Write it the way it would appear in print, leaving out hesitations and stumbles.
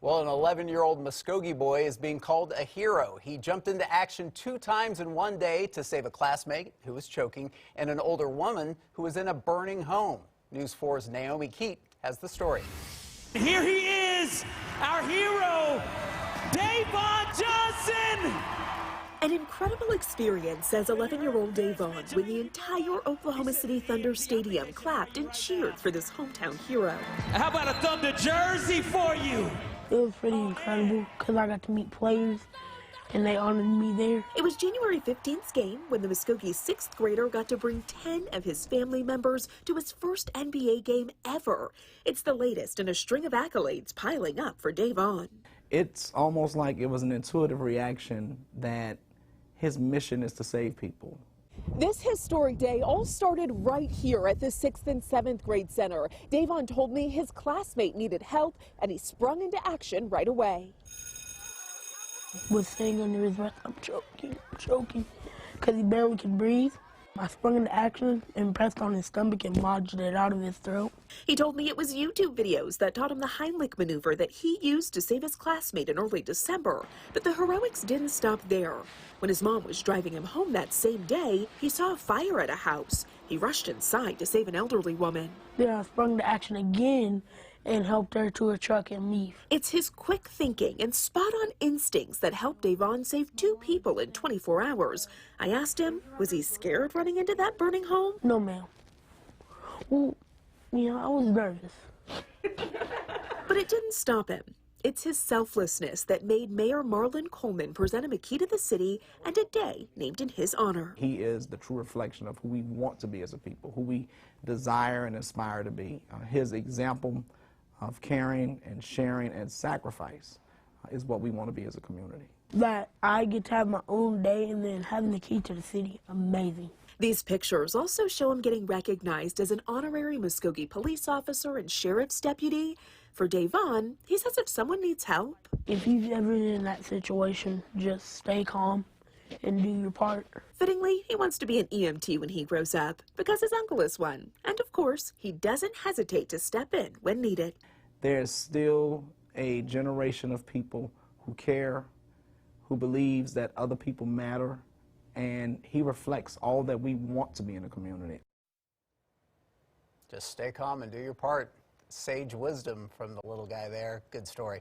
Well, an 11-year-old Muskogee boy is being called a hero. He jumped into action 2 times in one day to save a classmate who was choking and an older woman who was in a burning home. News 4's Naomi Keat has the story. Here he is, our hero, Davon Johnson! An incredible experience, says 11-year-old Davon, when the entire Oklahoma City Thunder Stadium clapped and cheered for this hometown hero. How about a Thunder jersey for you? It was pretty incredible because I got to meet players and they honored me there. It was January 15th's game when the Muskogee 6th grader got to bring 10 of his family members to his first NBA game ever. It's the latest in a string of accolades piling up for Davon. It's almost like it was an intuitive reaction that his mission is to save people. This historic day all started right here at the 6th and 7th grade center. Davon told me his classmate needed help and he sprung into action right away. Was saying under his breath, I'm choking, because he barely could breathe. I sprung into action and pressed on his stomach and lodged it out of his throat. He told me it was YouTube videos that taught him the Heimlich maneuver that he used to save his classmate in early December. But the heroics didn't stop there. When his mom was driving him home that same day, he saw a fire at a house. He rushed inside to save an elderly woman. Then I sprung into action again and helped her to her truck and leave. It's his quick thinking and spot-on instincts that helped Davon save 2 people in 24 hours. I asked him, was he scared running into that burning home? No, ma'am. Well, I was nervous. But it didn't stop him. It's his selflessness that made Mayor Marlon Coleman present him a key to the city and a day named in his honor. He is the true reflection of who we want to be as a people, who we desire and aspire to be. His example of caring and sharing and sacrifice is what we want to be as a community. That I get to have my own day and then having the key to the city, amazing. These pictures also show him getting recognized as an honorary Muskogee police officer and sheriff's deputy. For Davon, he says if someone needs help, if you've ever been in that situation, just stay calm and do your part. Fittingly, he wants to be an EMT when he grows up because his uncle is one. And of course, he doesn't hesitate to step in when needed. There's still a generation of people who care, who believes that other people matter, and he reflects all that we want to be in a community. Just stay calm and do your part. Sage wisdom from the little guy there. Good story.